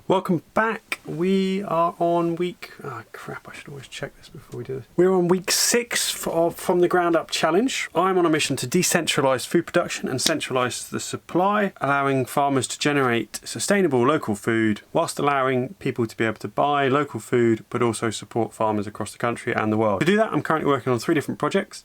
Welcome back. We are on week... Oh crap, I should always check this before we do this. We're on week 6 from the Ground Up Challenge. I'm on a mission to decentralise food production and centralise the supply, allowing farmers to generate sustainable local food whilst allowing people to be able to buy local food but also support farmers across the country and the world. To do that, I'm currently working on 3 different projects.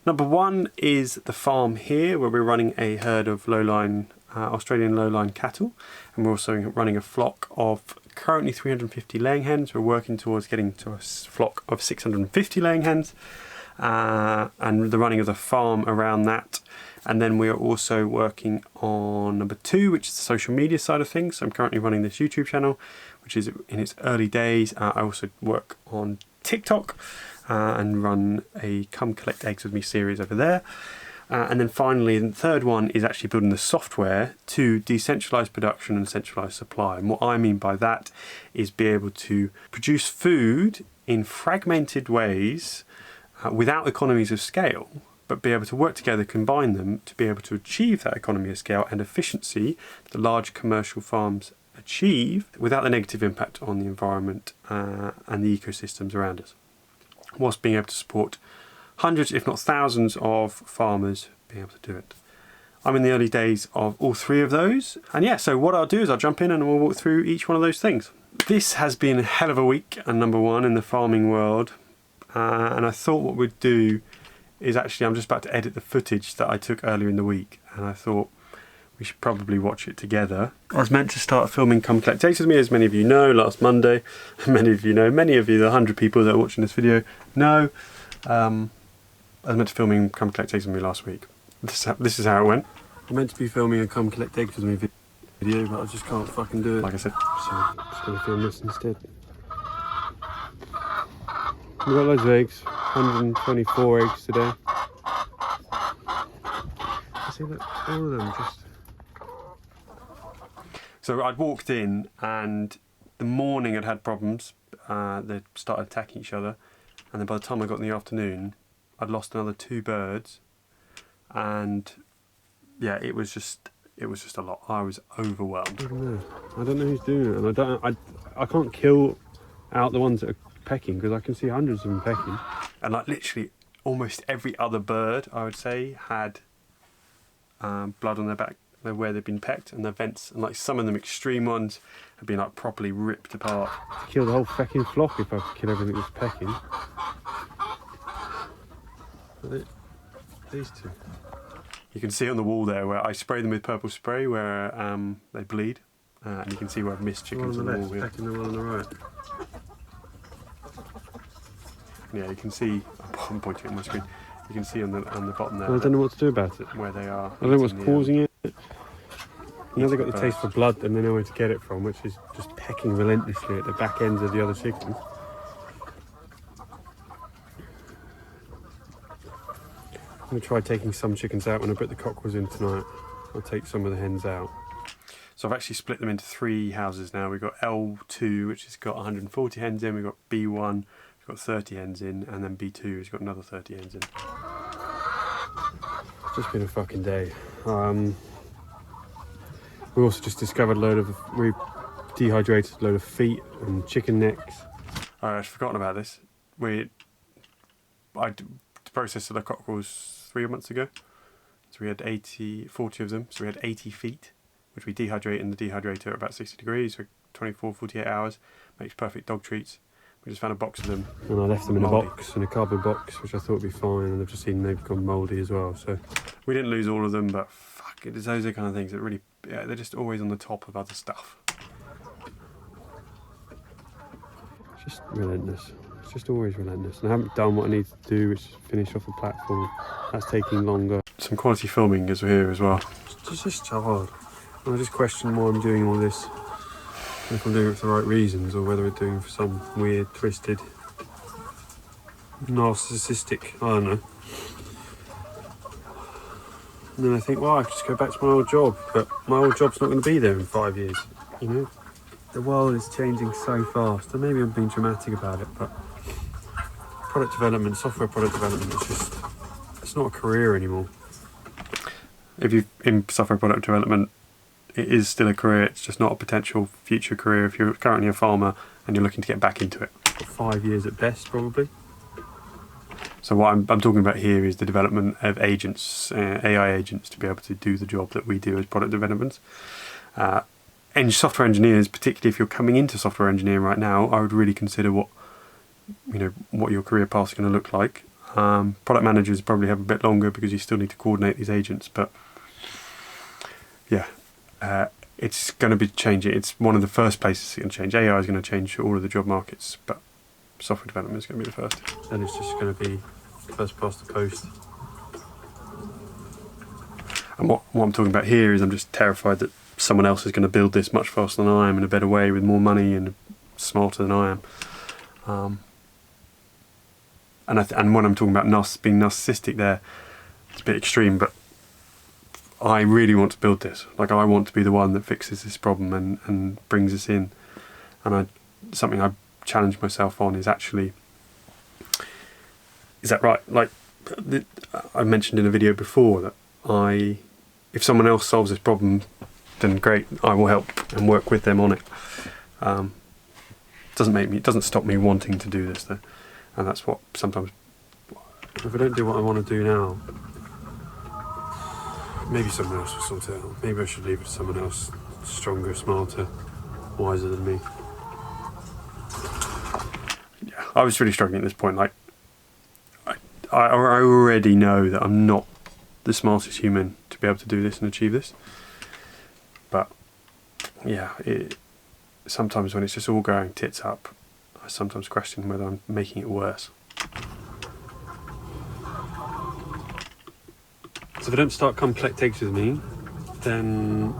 Number 1 is the farm here, where we're running a herd of lowline Australian lowline cattle, and we're also running a flock of currently 350 laying hens. We're working towards getting to a flock of 650 laying hens, and the running of the farm around that. And then we are also working on number 2, which is the social media side of things. So I'm currently running this YouTube channel, which is in its early days. I also work on TikTok and run a Come Collect Eggs With Me series over there. And then finally, the third one is actually building the software to decentralise production and centralise supply. And what I mean by that is be able to produce food in fragmented ways without economies of scale, but be able to work together, combine them to be able to achieve that economy of scale and efficiency that the large commercial farms achieve without the negative impact on the environment and the ecosystems around us, whilst being able to support hundreds, if not thousands, of farmers being able to do it. I'm in the early days of all 3 of those. And yeah, so what I'll do is I'll jump in and we'll walk through each one of those things. This has been a hell of a week, and number 1 in the farming world. And I thought what we'd do is actually, I'm just about to edit the footage that I took earlier in the week. And I thought we should probably watch it together. I was meant to start filming Come Collect Eggs With Me, as many of you know, last Monday. Many of you, the 100 people that are watching this video know. I was meant to filming Come Collect Eggs With Me last week. This is how it went. I'm meant to be filming a Come Collect Eggs With Me video, but I just can't fucking do it. Like I said, so I'm just going to film this instead. We've got loads of eggs, 124 eggs today. See, look, all of them just... So I'd walked in, and the morning I'd had problems. They started attacking each other, and then by the time I got in the afternoon, I'd lost another 2 birds, and yeah, it was just a lot. I was overwhelmed. I don't know who's doing it, and I can't kill out the ones that are pecking because I can see hundreds of them pecking. And like literally almost every other bird, I would say, had blood on their back where they've been pecked, and their vents, and like some of them extreme ones have been like properly ripped apart. I'd kill the whole fucking flock if I could kill everything that's pecking. These 2. You can see on the wall there where I spray them with purple spray where they bleed, and you can see where I've missed chickens on the wall here. The one on the right. Yeah, you can see. I'm pointing at my screen. You can see on the bottom there. Well, I don't know what to do about it. Where they are. I don't know what's causing it. You know, they've got the taste for blood, and they know where to get it from, which is just pecking relentlessly at the back ends of the other chickens. I'm going to try taking some chickens out when I put the cockerels in tonight. I'll take some of the hens out. So I've actually split them into 3 houses now. We've got L2, which has got 140 hens in. We've got B1, we've got 30 hens in. And then B2 has got another 30 hens in. It's just been a fucking day. We also just discovered we dehydrated a load of feet and chicken necks. I'd forgotten about this. I processed the cockerels 3 months ago. So we had 40 of them. So we had 80 feet, which we dehydrate in the dehydrator at about 60 degrees for 24, 48 hours. Makes perfect dog treats. We just found a box of them. And I left them in a box, in a cardboard box, which I thought would be fine. And I've just seen they've gone mouldy as well. So we didn't lose all of them, but fuck, those are the kind of things that really, yeah, they're just always on the top of other stuff. It's just relentless. It's just always relentless, and I haven't done what I need to do, which is finish off the platform. That's taking longer. Some quality filming as we're here as well. It's just hard. I just question why I'm doing all this, and if I'm doing it for the right reasons, or whether we're doing it for some weird, twisted, narcissistic, I don't know. And then I think, well, I could just go back to my old job, but my old job's not going to be there in 5 years, you know? The world is changing so fast, and maybe I'm being dramatic about it, but product development, software product development, it's not a career anymore. If you're in software product development, it is still a career. It's just not a potential future career if you're currently a farmer and you're looking to get back into it. 5 years at best, probably. So what I'm talking about here is the development of agents, AI agents, to be able to do the job that we do as product developers. And software engineers, particularly if you're coming into software engineering right now, I would really consider what your career path is going to look like. Product managers probably have a bit longer because you still need to coordinate these agents, but yeah, it's going to be changing. It's one of the first places it's going to change. AI is going to change all of the job markets, but software development is going to be the first. Then it's just going to be first past the post. And what I'm talking about here is I'm just terrified that someone else is going to build this much faster than I am, in a better way, with more money and smarter than I am. And when I'm talking about being narcissistic there, it's a bit extreme, but I really want to build this. Like, I want to be the one that fixes this problem and brings us in. And something I challenge myself on is actually, is that right? Like, I mentioned in a video before that if someone else solves this problem, then great, I will help and work with them on it. It doesn't stop me wanting to do this though. And that's what sometimes, if I don't do what I want to do now, maybe someone else will sort it out. Maybe I should leave it to someone else, stronger, smarter, wiser than me. Yeah, I was really struggling at this point. Like, I already know that I'm not the smartest human to be able to do this and achieve this. But yeah, sometimes when it's just all going tits up, I sometimes question whether I'm making it worse. So if I don't start come collect eggs with me, then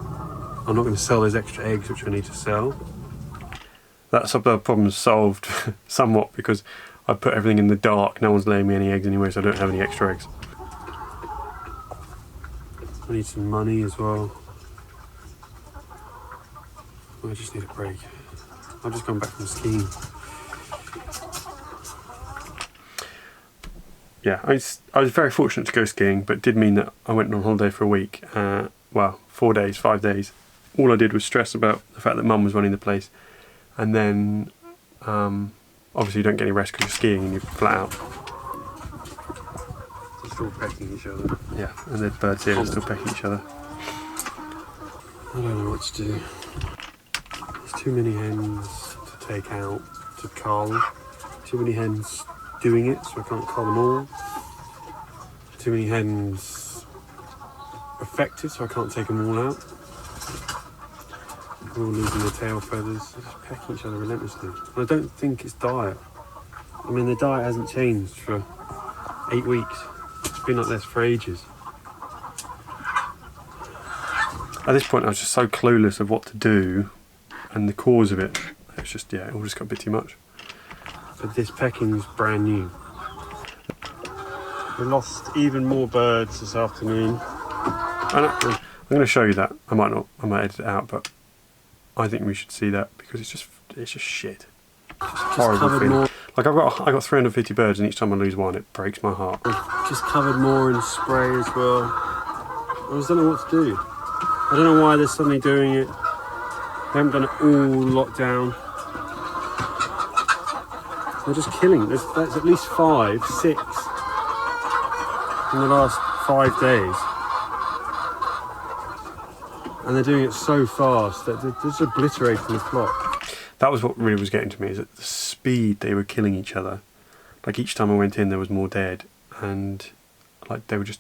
I'm not going to sell those extra eggs which I need to sell. That's the problem solved somewhat, because I put everything in the dark. No one's laying me any eggs anyway, so I don't have any extra eggs. I need some money as well. I just need a break. I've just come back from skiing. Yeah, I was very fortunate to go skiing, but it did mean that I went on holiday for a week. 4 days, 5 days. All I did was stress about the fact that Mum was running the place. And then, obviously you don't get any rest because you're skiing and you're flat out. They're still pecking each other. Yeah, and there's birds here that are still pecking each other. I don't know what to do. There's too many hens to take out to cull. Too many hens doing it, so I can't cull them all. Too many hens affected, so I can't take them all out. They're all losing their tail feathers. They're just pecking each other relentlessly. And I don't think it's diet. I mean, the diet hasn't changed for 8 weeks. It's been like this for ages. At this point I was just so clueless of what to do and the cause of it. It's just, yeah, it all just got a bit too much. But this pecking's brand new. We lost even more birds this afternoon. And I'm going to show you that. I might edit it out, but I think we should see that because it's just shit. It's just horrible feeling. Like I got 350 birds, and each time I lose one, it breaks my heart. We've just covered more in spray as well. I just don't know what to do. I don't know why they're suddenly doing it. They haven't done it all lockdown. They're just killing. There's at least 5, 6 in the last 5 days. And they're doing it so fast that they're just obliterating the flock. That was what really was getting to me, is at the speed they were killing each other. Like each time I went in there was more dead, and like they were just,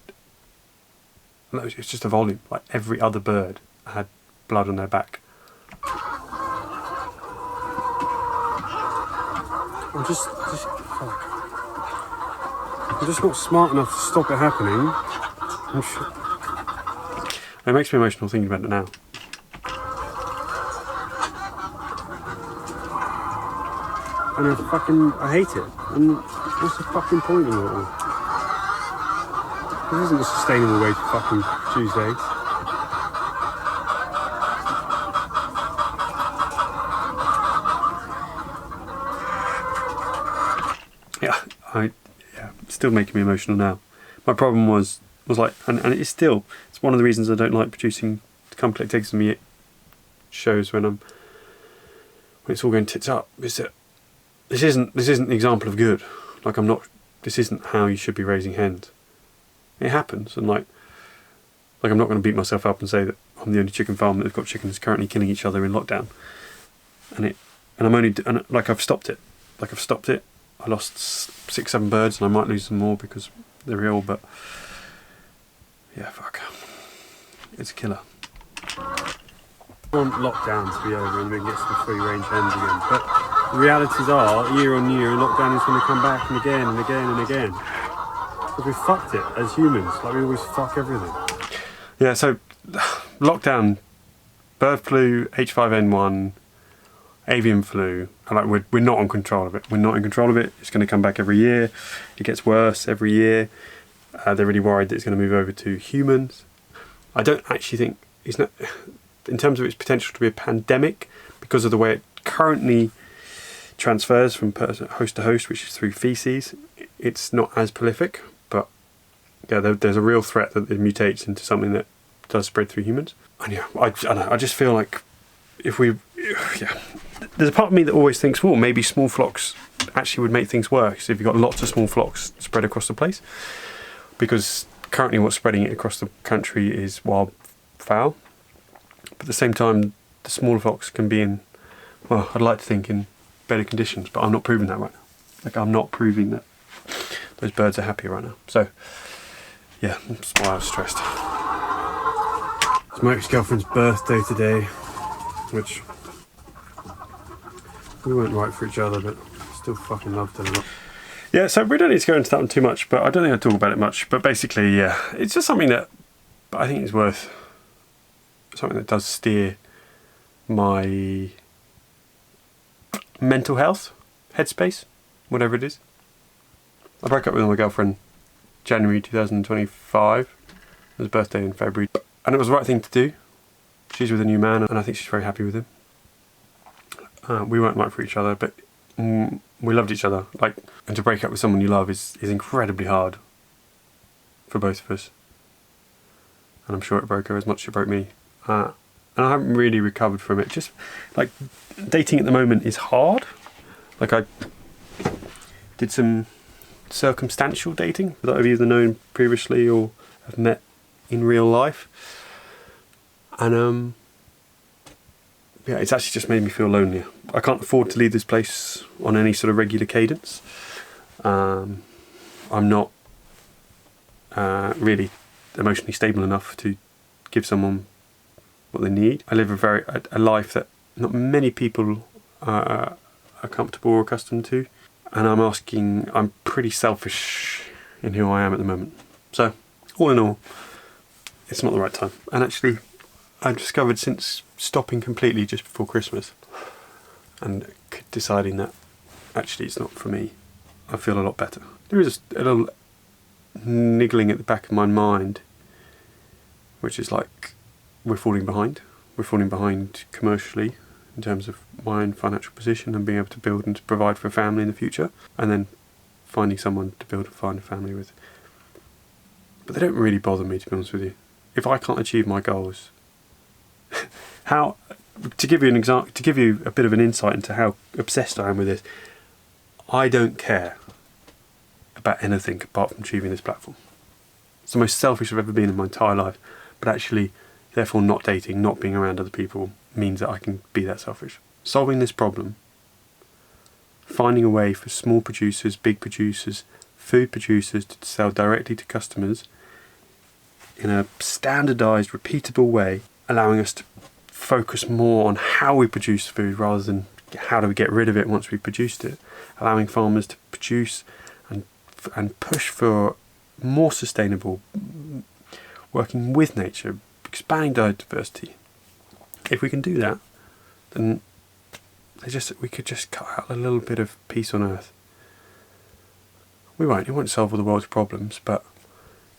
it's just a volume. Like every other bird had blood on their back. I'm just not smart enough to stop it happening. It makes me emotional thinking about it now. And I hate it. And what's the fucking point of it all? This isn't a sustainable way to fucking choose eggs. Still making me emotional now. My problem was like, and it's one of the reasons I don't like producing come collect eggs with me shows when it's all going tits up, is that this isn't the example of good. Like this isn't how you should be raising hens. It happens, and like I'm not going to beat myself up and say that I'm the only chicken farm that's got chickens currently killing each other in lockdown. I've stopped it. I lost 6-7 birds, and I might lose some more because they're ill. But yeah, fuck, it's a killer. I want lockdown to be over and we can get some free range hens again. But the realities are, year on year, lockdown is going to come back and again and again and again. Because we fucked it as humans, like we always fuck everything. Yeah, so lockdown, bird flu, H5N1, avian flu, and like we're not in control of it. We're not in control of it. It's going to come back every year. It gets worse every year. They're really worried that it's going to move over to humans. I don't actually think it's not, in terms of its potential to be a pandemic, because of the way it currently transfers from host to host, which is through feces. It's not as prolific, but yeah, there's a real threat that it mutates into something that does spread through humans. And yeah, I don't know, I just feel like there's a part of me that always thinks, well, maybe small flocks actually would make things worse if you've got lots of small flocks spread across the place. Because currently what's spreading it across the country is wildfowl. But at the same time, the smaller flocks can be in, well, I'd like to think in better conditions, but I'm not proving that right now. Like, I'm not proving that those birds are happy right now. So, yeah, that's why I was stressed. It's my ex-girlfriend's birthday today, which we weren't right for each other, but still fucking loved her a lot. Yeah, so we don't need to go into that one too much, but I don't think I'll talk about it much. But basically, yeah, it's just something that I think is worth, something that does steer my mental health, headspace, whatever it is. I broke up with my girlfriend January 2025. It was her birthday in February. And it was the right thing to do. She's with a new man, and I think she's very happy with him. We weren't right for each other, but we loved each other. Like, and to break up with someone you love is incredibly hard for both of us. And I'm sure it broke her as much as it broke me. And I haven't really recovered from it. Just like dating at the moment is hard. Like, I did some circumstantial dating that I've either known previously or have met in real life. And yeah, it's actually just made me feel lonelier. I can't afford to leave this place on any sort of regular cadence. I'm not really emotionally stable enough to give someone what they need. I live a life that not many people are comfortable or accustomed to. And I'm pretty selfish in who I am at the moment. So, all in all, it's not the right time. And actually, I've discovered since stopping completely just before Christmas and deciding that actually it's not for me, I feel a lot better. There is a little niggling at the back of my mind, which is like, we're falling behind. We're falling behind commercially in terms of my own financial position and being able to build and to provide for a family in the future, and then finding someone to build and find a family with. But they don't really bother me, to be honest with you. If I can't achieve my goals, to give you an example, to give you a bit of an insight into how obsessed I am with this, I don't care about anything apart from achieving this platform. It's the most selfish I've ever been in my entire life, but actually, therefore not dating, not being around other people, means that I can be that selfish. Solving this problem, finding a way for small producers, big producers, food producers to sell directly to customers in a standardised, repeatable way, allowing us to focus more on how we produce food rather than how do we get rid of it once we've produced it, allowing farmers to produce and push for more sustainable, working with nature, expanding diversity. If we can do that, then we could just cut out a little bit of peace on earth. It won't solve all the world's problems, but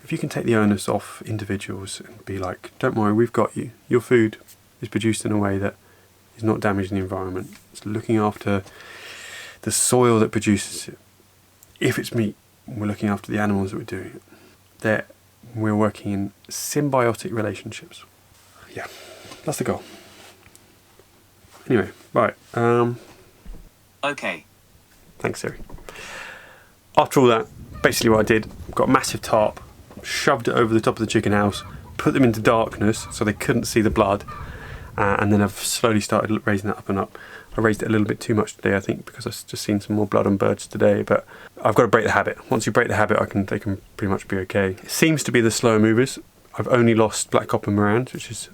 if you can take the onus off individuals and be like, don't worry, we've got you. Your food is produced in a way that is not damaging the environment. It's looking after the soil that produces it. If it's meat, we're looking after the animals that we're doing it. We're working in symbiotic relationships. Yeah, that's the goal. Anyway, right. Okay. Thanks, Siri. After all that, basically what I did, got a massive tarp, shoved it over the top of the chicken house, put them into darkness so they couldn't see the blood, and then I've slowly started raising that up and up. I raised it a little bit too much today, I think, because I've just seen some more blood on birds today, but I've got to break the habit. Once you break the habit, they can pretty much be okay. It seems to be the slower movers. I've only lost Black Copper Morans, which is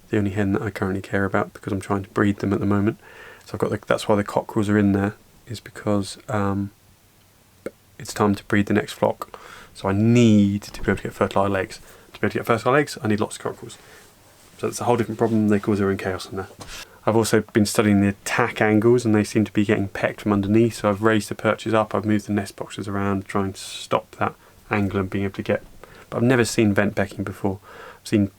the only hen that I currently care about because I'm trying to breed them at the moment. So that's why the cockerels are in there, is because it's time to breed the next flock. So I need to be able to get fertile eggs. To be able to get fertile eggs, I need lots of cockerels. So it's a whole different problem. They cause their own chaos in there. I've also been studying the attack angles, and they seem to be getting pecked from underneath. So I've raised the perches up. I've moved the nest boxes around, trying to stop that angle and being able to get. But I've never seen vent pecking before. I've seen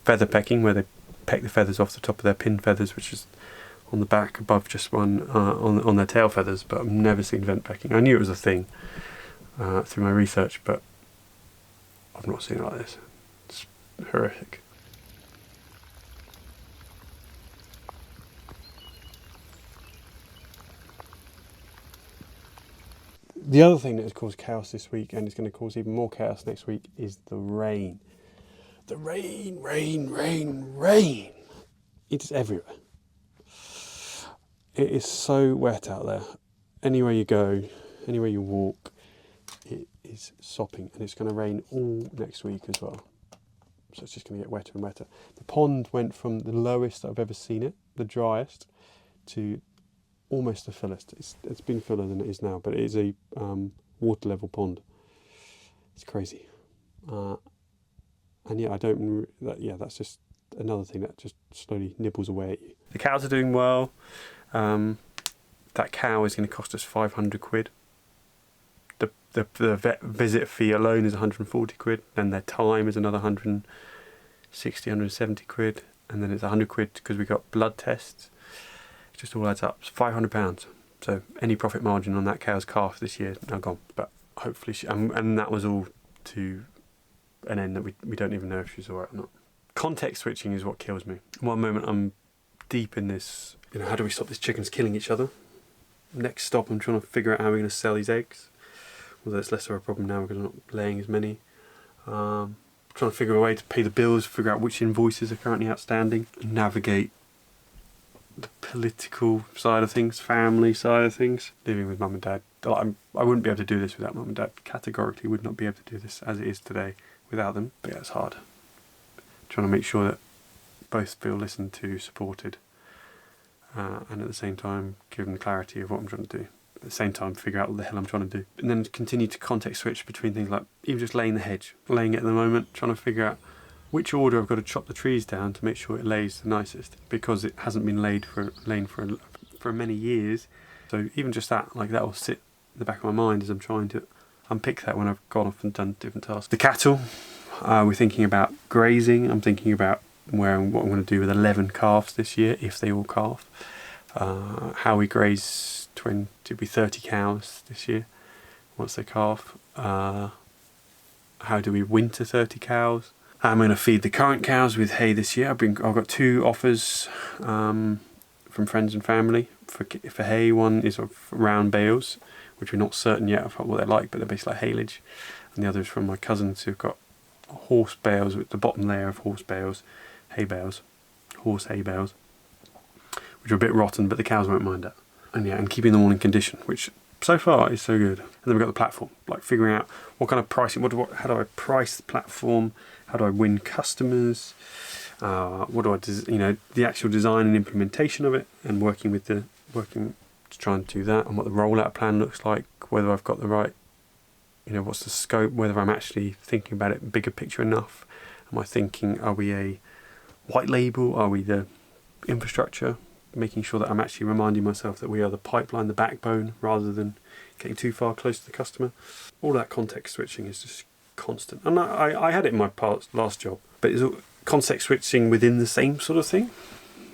feather pecking, where they peck the feathers off the top of their pin feathers, which is on the back above just one on their tail feathers. But I've never seen vent pecking. I knew it was a thing through my research, but I've not seen it like this. It's horrific. The other thing that has caused chaos this week, and is going to cause even more chaos next week, is the rain. The rain. It's everywhere. It is so wet out there. Anywhere you go, anywhere you walk, it is sopping, and it's going to rain all next week as well. So it's just going to get wetter and wetter. The pond went from the lowest I've ever seen it, the driest, to almost the fullest. It's been fuller than it is now, but it is a water level pond. It's crazy. And yeah, that's just another thing that just slowly nibbles away at you. The cows are doing well. That cow is going to cost us 500 quid. The vet visit fee alone is 140 quid. Then their time is another 160, 170 quid. And then it's 100 quid because we got blood tests. It just all adds up. It's £500. So any profit margin on that cow's calf this year now gone. But hopefully, and that was all to an end that we don't even know if she's alright or not. Context switching is what kills me. One moment I'm deep in this, how do we stop these chickens killing each other? Next stop, I'm trying to figure out how we're going to sell these eggs. Although it's less of a problem now because I'm not laying as many. Trying to figure a way to pay the bills, figure out which invoices are currently outstanding, and navigate the political side of things, family side of things. Living with mum and dad. I wouldn't be able to do this without mum and dad. Categorically would not be able to do this as it is today without them. But yeah, it's hard. Trying to make sure that both feel listened to, supported, and at the same time give them the clarity of what I'm trying to do. At the same time figure out what the hell I'm trying to do. And then continue to context switch between things like even just laying the hedge. Laying it at the moment, trying to figure out which order I've got to chop the trees down to make sure it lays the nicest, because it hasn't been laid for many years. So even just that will sit in the back of my mind as I'm trying to unpick that when I've gone off and done different tasks. The cattle, we're thinking about grazing. I'm thinking about what I'm going to do with 11 calves this year, if they all calf. How we graze 30 cows this year once they calf. How do we winter 30 cows? I'm going to feed the current cows with hay this year. I've got 2 offers from friends and family for hay. One is of round bales, which we're not certain yet of what they're like, but they're basically like haylage. And the other is from my cousins who've got horse bales, with the bottom layer of horse bales, horse hay bales, which are a bit rotten, but the cows won't mind that. And keeping them all in condition, which so far is so good. And then we've got the platform, like figuring out what kind of pricing, how do I price the platform, how do I win customers, what do I, the actual design and implementation of it, and working to try and do that, and what the rollout plan looks like, whether I've got the right, what's the scope, whether I'm actually thinking about it bigger picture enough. Am I thinking, are we a white label, are we the infrastructure? Making sure that I'm actually reminding myself that we are the pipeline, the backbone, rather than getting too far close to the customer. All that context switching is just constant. And I had it in my last job, but it's context switching within the same sort of thing.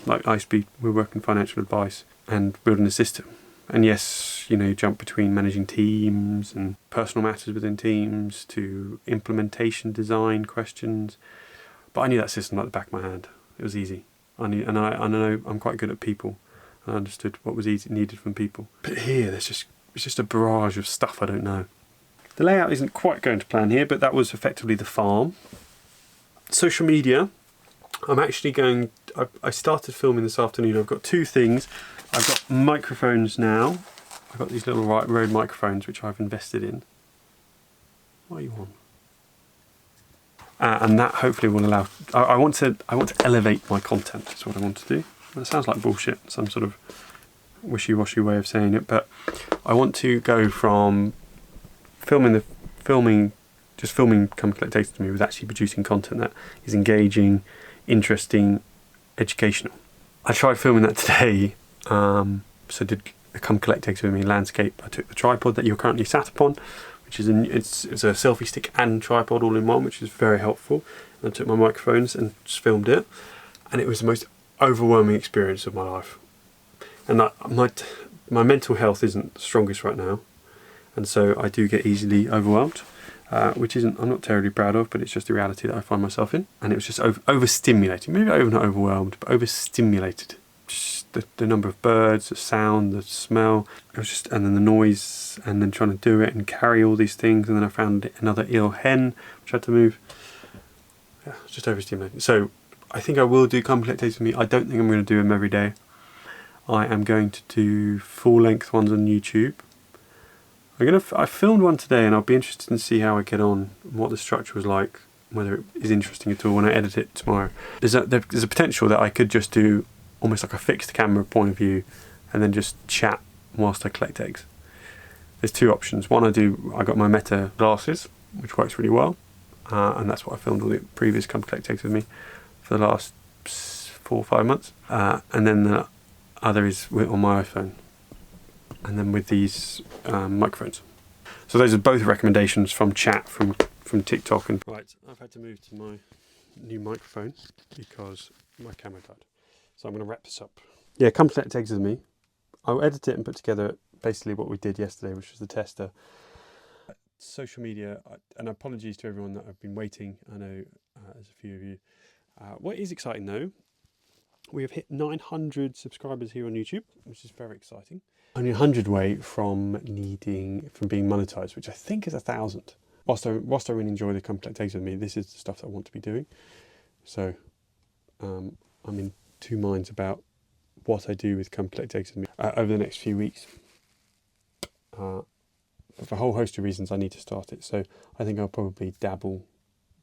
Like we're working financial advice and building a system. And yes, you jump between managing teams and personal matters within teams to implementation design questions. But I knew that system like the back of my hand. It was easy. I know I'm quite good at people. I understood what was needed from people. But here, it's just a barrage of stuff I don't know. The layout isn't quite going to plan here, but that was effectively the farm. Social media. I'm actually I started filming this afternoon. I've got two things. I've got microphones now. I've got these little Rode microphones which I've invested in. What are you on? And that hopefully will allow. I want to elevate my content. That's what I want to do. That sounds like bullshit. Some sort of wishy-washy way of saying it, but I want to go from filming Come Collect Data to me with actually producing content that is engaging, interesting, educational. I tried filming that today. So did the Come Collect Data with me landscape. I took the tripod that you're currently sat upon, which is it's a selfie stick and tripod all in one, which is very helpful. And I took my microphones and just filmed it, and it was the most overwhelming experience of my life. And my mental health isn't the strongest right now, and so I do get easily overwhelmed, which I'm not terribly proud of, but it's just the reality that I find myself in. And it was just overstimulating. Maybe not overwhelmed, but overstimulated. Just the number of birds, the sound, the smell. It was just, and then the noise, and then trying to do it and carry all these things. And then I found another ill hen, which I had to move. Yeah, it's just overstimulating. So I think I will do Come Collect Data with me. I don't think I'm going to do them every day. I am going to do full-length ones on YouTube. I filmed one today, and I'll be interested to see how I get on, what the structure was like, whether it is interesting at all when I edit it tomorrow. There's a potential that I could just do almost like a fixed camera point of view, and then just chat whilst I collect eggs. There's two options. One, I got my Meta glasses, which works really well, and that's what I filmed all the previous Come Collect Eggs with me for the last 4 or 5 months. And then the other is on my iPhone, and then with these microphones. So those are both recommendations from chat from TikTok. And right, I've had to move to my new microphone because my camera died. So I'm going to wrap this up. Yeah, Come Collect Eggs with me. I'll edit it and put together basically what we did yesterday, which was the tester. Social media, and apologies to everyone that I've been waiting. I know there's a few of you. What is exciting though, we have hit 900 subscribers here on YouTube, which is very exciting. Only 100 away from being monetized, which I think is 1,000. Whilst I really enjoy the Come Collect Eggs with me, this is the stuff that I want to be doing. So I'm in two minds about what I do with Come Collect Eggs with me over the next few weeks. For a whole host of reasons, I need to start it. So I think I'll probably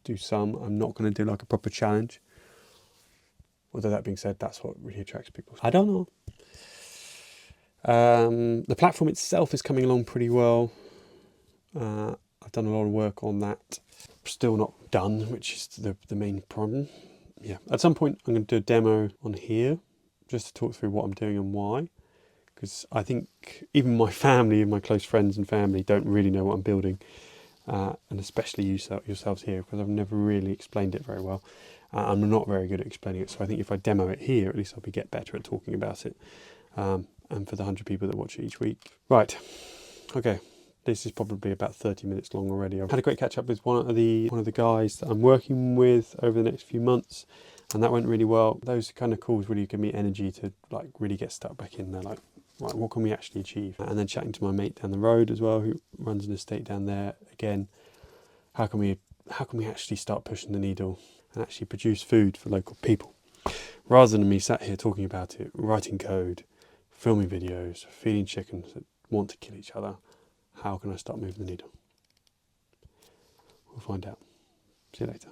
do some. I'm not going to do like a proper challenge. Although that being said, that's what really attracts people. I don't know. The platform itself is coming along pretty well. I've done a lot of work on that. Still not done, which is the main problem. Yeah, at some point I'm going to do a demo on here, just to talk through what I'm doing and why. Because I think even my family and my close friends and family don't really know what I'm building. And especially yourselves here, because I've never really explained it very well. I'm not very good at explaining it, so I think if I demo it here, at least I'll get better at talking about it. And for the 100 people that watch it each week. Right, okay, this is probably about 30 minutes long already. I've had a great catch up with one of the guys that I'm working with over the next few months, and that went really well. Those kind of calls really give me energy to like really get stuck back in there, like, right, what can we actually achieve? And then chatting to my mate down the road as well, who runs an estate down there. Again, how can we actually start pushing the needle and actually produce food for local people, rather than me sat here talking about it, writing code, filming videos, feeding chickens that want to kill each other. How can I start moving the needle? We'll find out. See you later.